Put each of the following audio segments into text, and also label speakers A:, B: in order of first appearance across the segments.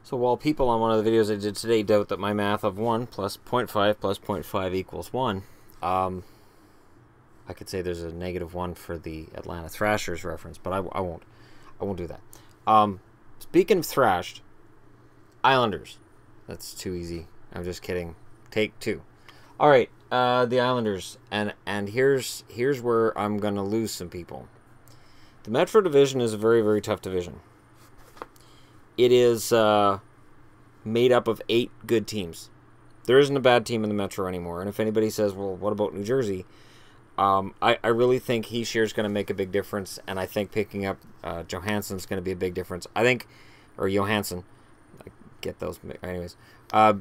A: So while people on one of the videos I did today doubt that my math of 1 plus 0.5 plus 0.5 equals 1, I could say there's a -1 for the Atlanta Thrashers reference, but I won't. I won't do that. Speaking of thrashed, Islanders. That's too easy. I'm just kidding. Take 2. All right, the Islanders, and here's where I'm gonna lose some people. The Metro Division is a very, very tough division. It is made up of 8 good teams. There isn't a bad team in the Metro anymore. And if anybody says, well, what about New Jersey? I really think Heishire's going to make a big difference. And I think picking up Johansson's going to be a big difference. I think, or Johansson. I get those. Anyways. I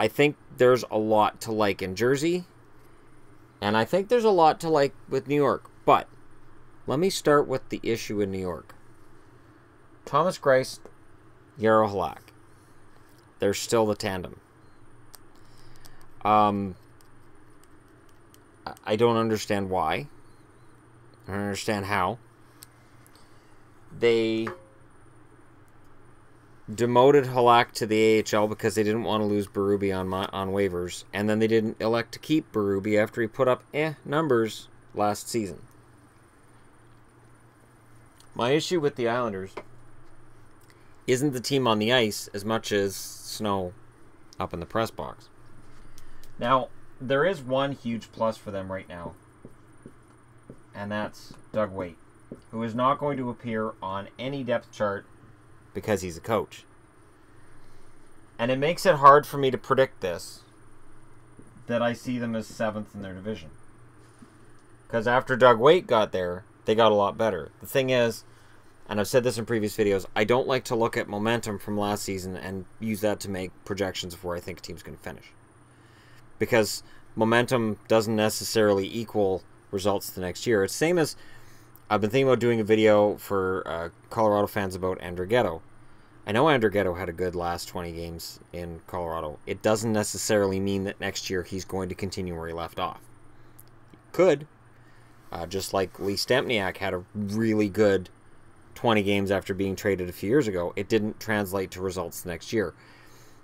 A: think there's a lot to like in Jersey. And I think there's a lot to like with New York. But let me start with the issue in New York. Thomas Greiss, Yarrow Halak. They're still the tandem. I don't understand why. I don't understand how. They demoted Halak to the AHL because they didn't want to lose Berube on waivers, and then they didn't elect to keep Berube after he put up numbers last season. My issue with the Islanders isn't the team on the ice as much as snow up in the press box. Now, there is one huge plus for them right now, and that's Doug Weight, who is not going to appear on any depth chart because he's a coach. And it makes it hard for me to predict this, that I see them as 7th in their division. Because after Doug Weight got there, they got a lot better. The thing is, and I've said this in previous videos, I don't like to look at momentum from last season and use that to make projections of where I think a team's going to finish. Because momentum doesn't necessarily equal results the next year. It's the same as, I've been thinking about doing a video for Colorado fans about Andrighetto. I know Andrighetto had a good last 20 games in Colorado. It doesn't necessarily mean that next year he's going to continue where he left off. He could. Just like Lee Stempniak had a really good 20 games after being traded a few years ago. It didn't translate to results the next year.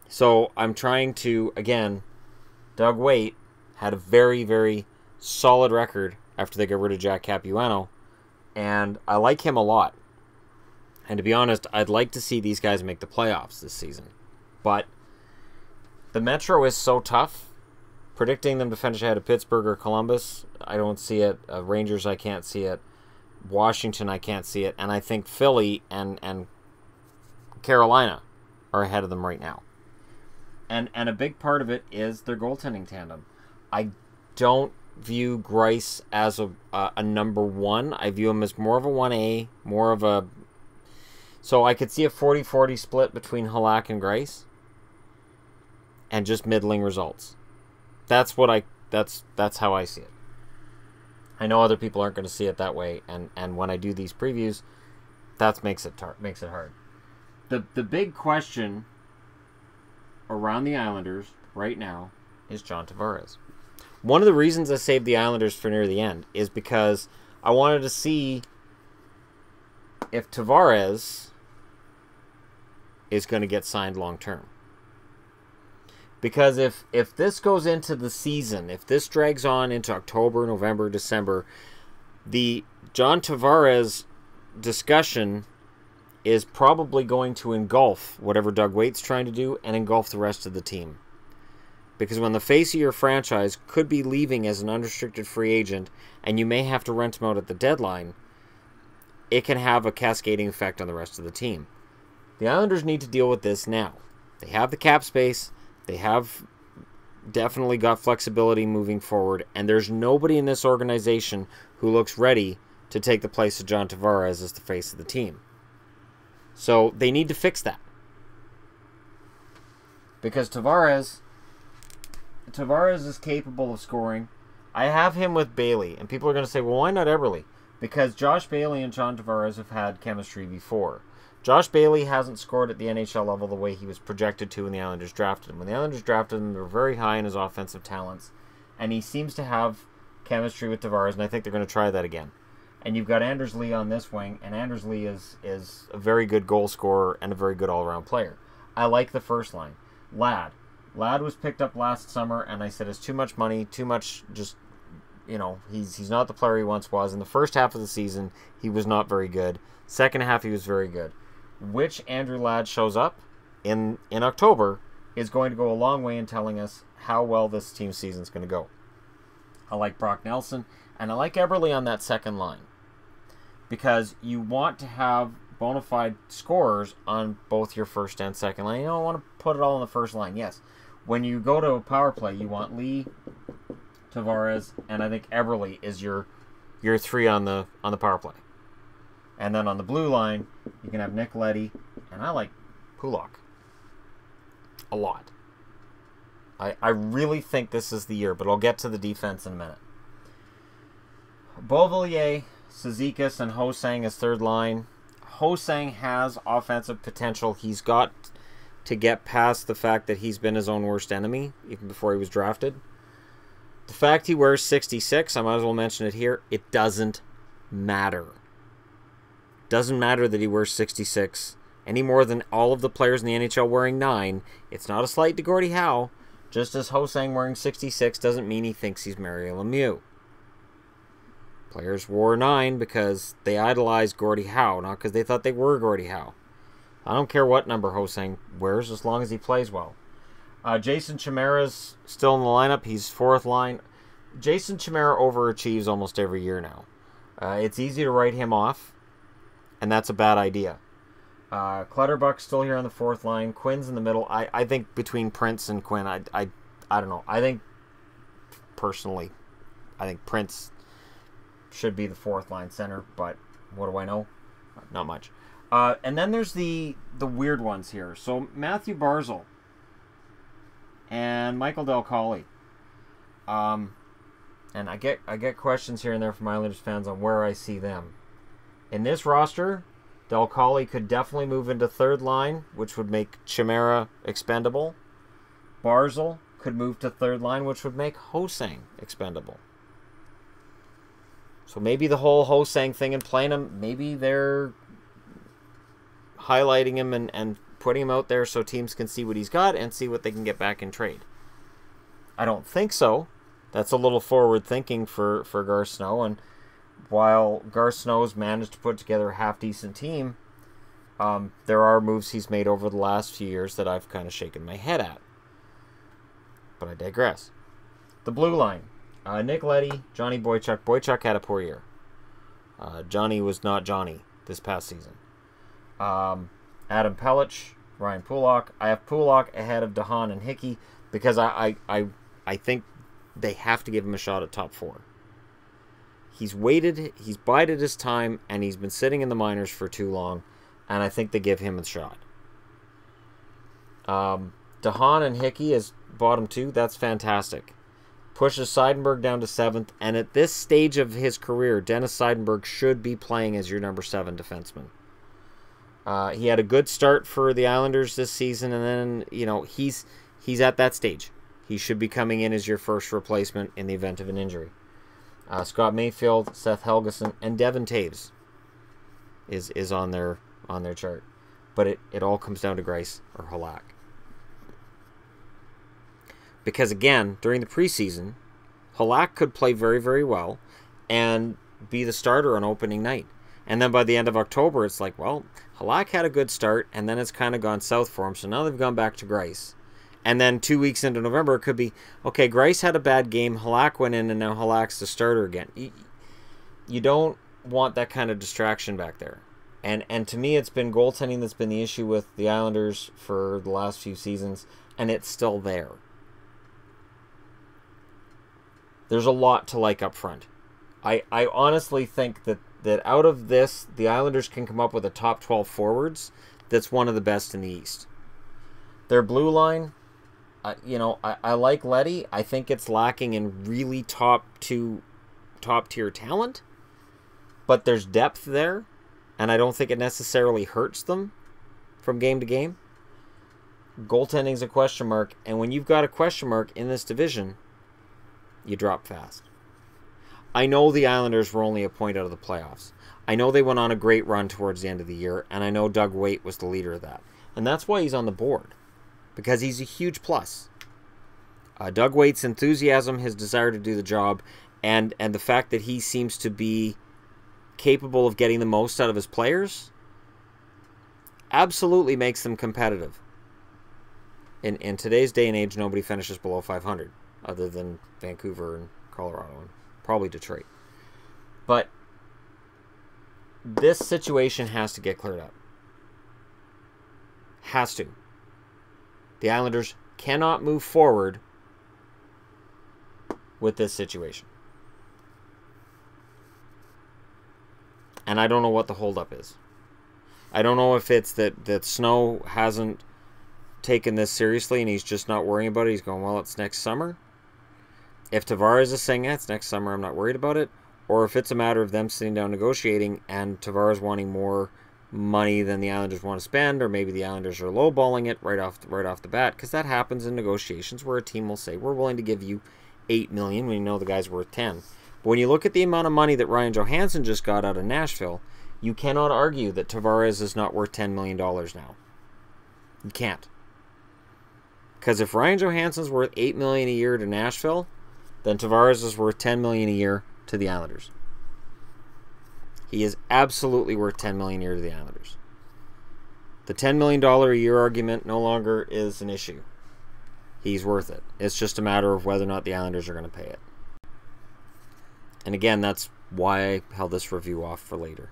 A: So I'm trying to, again, Doug Weight had a very, very solid record after they got rid of Jack Capuano, and I like him a lot. And to be honest, I'd like to see these guys make the playoffs this season. But the Metro is so tough. Predicting them to finish ahead of Pittsburgh or Columbus, I don't see it. Rangers, I can't see it. Washington, I can't see it. And I think Philly and Carolina are ahead of them right now. And a big part of it is their goaltending tandem. I don't view Greiss as a number 1. I view him as more of a 1A, more of a... So I could see a 40-40 split between Halak and Greiss. And just middling results. That's how I see it. I know other people aren't going to see it that way, and when I do these previews, that makes it hard. The big question around the Islanders right now is John Tavares. One of the reasons I saved the Islanders for near the end is because I wanted to see if Tavares is going to get signed long term. Because if this goes into the season, if this drags on into October, November, December, the John Tavares discussion is probably going to engulf whatever Doug Weight's trying to do and engulf the rest of the team. Because when the face of your franchise could be leaving as an unrestricted free agent and you may have to rent him out at the deadline, it can have a cascading effect on the rest of the team. The Islanders need to deal with this now. They have the cap space. They have definitely got flexibility moving forward, and there's nobody in this organization who looks ready to take the place of John Tavares as the face of the team. So they need to fix that. Because Tavares is capable of scoring. I have him with Bailey, and people are going to say, well, why not Eberle? Because Josh Bailey and John Tavares have had chemistry before. Josh Bailey hasn't scored at the NHL level the way he was projected to when the Islanders drafted him. When the Islanders drafted him, they were very high in his offensive talents, and he seems to have chemistry with Tavares, and I think they're going to try that again. And you've got Anders Lee on this wing, and Anders Lee is a very good goal scorer and a very good all-around player. I like the first line. Ladd was picked up last summer, and I said it's too much money, too much just, you know, he's not the player he once was. In the first half of the season, he was not very good. Second half, he was very good. Which Andrew Ladd shows up in October is going to go a long way in telling us how well this team's season is going to go. I like Brock Nelson, and I like Eberle on that second line. Because you want to have bona fide scorers on both your first and second line. You don't want to put it all on the first line. Yes, when you go to a power play, you want Lee, Tavares, and I think Eberle is your three on the power play. And then on the blue line, you can have Nick Leddy, and I like Pulock a lot. I really think this is the year, but I'll get to the defense in a minute. Beauvillier, Cizikas, and Ho-Sang as third line. Ho-Sang has offensive potential. He's got to get past the fact that he's been his own worst enemy, even before he was drafted. The fact he wears 66, I might as well mention it here, it doesn't matter. Doesn't matter that he wears 66 any more than all of the players in the NHL wearing 9. It's not a slight to Gordie Howe. Just as Ho-Sang wearing 66 doesn't mean he thinks he's Mario Lemieux. Players wore 9 because they idolized Gordie Howe, not because they thought they were Gordie Howe. I don't care what number Ho-Sang wears as long as he plays well. Jason Chimera's still in the lineup. He's fourth line. Jason Chimera overachieves almost every year now. It's easy to write him off, and that's a bad idea. Clutterbuck's still here on the fourth line. Quinn's in the middle. I think between Prince and Quinn, I don't know. I think, personally, Prince should be the fourth line center, but what do I know? Not much. And then there's the weird ones here. So Matthew Barzal and Michael Del Colli. And I get questions here and there from Islanders fans on where I see them. In this roster, Del Colli could definitely move into third line, which would make Chimera expendable. Barzal could move to third line, which would make Ho-Sang expendable. So maybe the whole Ho-Sang thing and playing him, maybe they're highlighting him and putting him out there so teams can see what he's got and see what they can get back in trade. I don't think so. That's a little forward thinking for Garth Snow, and while Garth Snow's managed to put together a half-decent team, there are moves he's made over the last few years that I've kind of shaken my head at. But I digress. The blue line. Nick Leddy, Johnny Boychuk. Boychuk had a poor year. Johnny was not Johnny this past season. Adam Pellich, Ryan Pulock. I have Pulock ahead of DeHaan and Hickey because I think they have to give him a shot at top 4. He's waited, he's bided his time, and he's been sitting in the minors for too long, and I think they give him a shot. DeHaan and Hickey as bottom 2, that's fantastic. Pushes Seidenberg down to 7th, and at this stage of his career, Dennis Seidenberg should be playing as your number 7 defenseman. He had a good start for the Islanders this season, and then, you know, he's at that stage. He should be coming in as your first replacement in the event of an injury. Scott Mayfield, Seth Helgeson, and Devin Taves is on their chart. But it all comes down to Greiss or Halak. Because again, during the preseason, Halak could play very, very well and be the starter on opening night. And then by the end of October, it's like, well, Halak had a good start, and then it's kind of gone south for him, so now they've gone back to Greiss. And then 2 weeks into November, it could be, okay, Greiss had a bad game, Halak went in, and now Halak's the starter again. You don't want that kind of distraction back there. And to me, it's been goaltending that's been the issue with the Islanders for the last few seasons, and it's still there. There's a lot to like up front. I honestly think that out of this, the Islanders can come up with a top 12 forwards that's one of the best in the East. Their blue line, I like Leddy. I think it's lacking in really top-tier talent, but there's depth there, and I don't think it necessarily hurts them from game to game. Goaltending's a question mark, and when you've got a question mark in this division, you drop fast. I know the Islanders were only a point out of the playoffs. I know they went on a great run towards the end of the year, and I know Doug Weight was the leader of that. And that's why he's on the board, because he's a huge plus. Doug Weight's enthusiasm, his desire to do the job, and the fact that he seems to be capable of getting the most out of his players absolutely makes them competitive. In today's day and age, nobody finishes below 500 other than Vancouver and Colorado and probably Detroit. But this situation has to get cleared up. Has to. The Islanders cannot move forward with this situation. And I don't know what the holdup is. I don't know if it's that Snow hasn't taken this seriously and he's just not worrying about it. He's going, well, it's next summer. If Tavares is saying, it's next summer, I'm not worried about it. Or if it's a matter of them sitting down negotiating and Tavares wanting more money than the Islanders want to spend, or maybe the Islanders are lowballing it right off the bat, because that happens in negotiations where a team will say, we're willing to give you $8 million when you know the guy's worth 10. But when you look at the amount of money that Ryan Johansson just got out of Nashville, you cannot argue that Tavares is not worth $10 million now. You can't. Because if Ryan Johansson's worth $8 million a year to Nashville, then Tavares is worth $10 million a year to the Islanders. He is absolutely worth $10 million a year to the Islanders. The $10 million a year argument no longer is an issue. He's worth it. It's just a matter of whether or not the Islanders are going to pay it. And again, that's why I held this review off for later.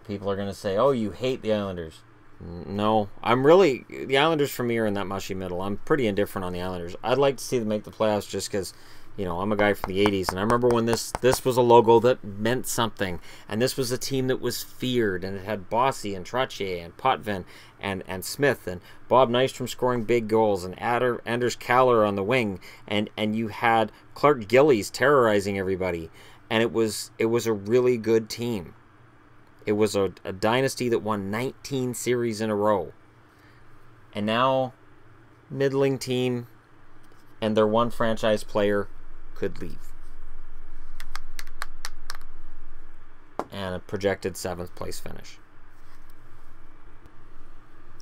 A: People are going to say, oh, you hate the Islanders. No, the Islanders for me are in that mushy middle. I'm pretty indifferent on the Islanders. I'd like to see them make the playoffs just because, I'm a guy from the 80s, and I remember when this was a logo that meant something, and this was a team that was feared, and it had Bossy and Trottier and Potvin and Smith and Bob Nystrom scoring big goals and Anders Kaller on the wing, and you had Clark Gillies terrorizing everybody, and it was a really good team. It was a dynasty that won 19 series in a row. And now, middling team, and their one franchise player could leave. And a projected 7th place finish.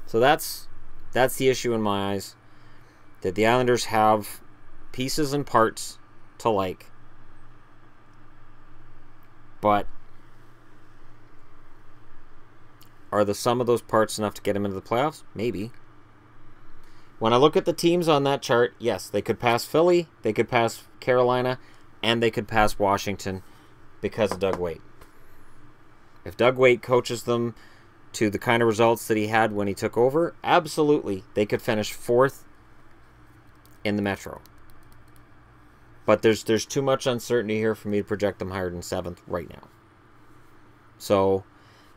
A: So that's the issue in my eyes. That the Islanders have pieces and parts to like. But are the sum of those parts enough to get them into the playoffs? Maybe. When I look at the teams on that chart, yes, they could pass Philly, they could pass Carolina, and they could pass Washington because of Doug Weight. If Doug Weight coaches them to the kind of results that he had when he took over, absolutely, they could finish 4th in the Metro. But there's too much uncertainty here for me to project them higher than 7th right now. So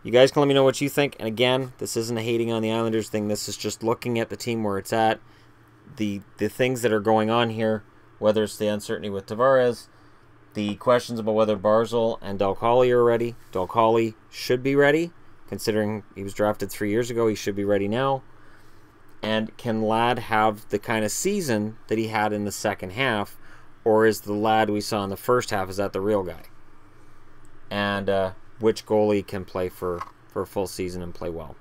A: you guys can let me know what you think. And again, this isn't a hating on the Islanders thing. This is just looking at the team where it's at. The things that are going on here, whether it's the uncertainty with Tavares, the questions about whether Barzal and Del Colli are ready. Del Colli should be ready. Considering he was drafted 3 years ago, he should be ready now. And can Ladd have the kind of season that he had in the second half? Or is the Ladd we saw in the first half, is that the real guy? And which goalie can play for a full season and play well?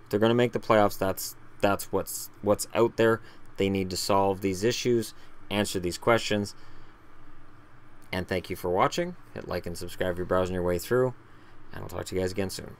A: If they're going to make the playoffs, that's what's out there. They need to solve these issues, answer these questions. And thank you for watching. Hit like and subscribe if you're browsing your way through. And I'll talk to you guys again soon.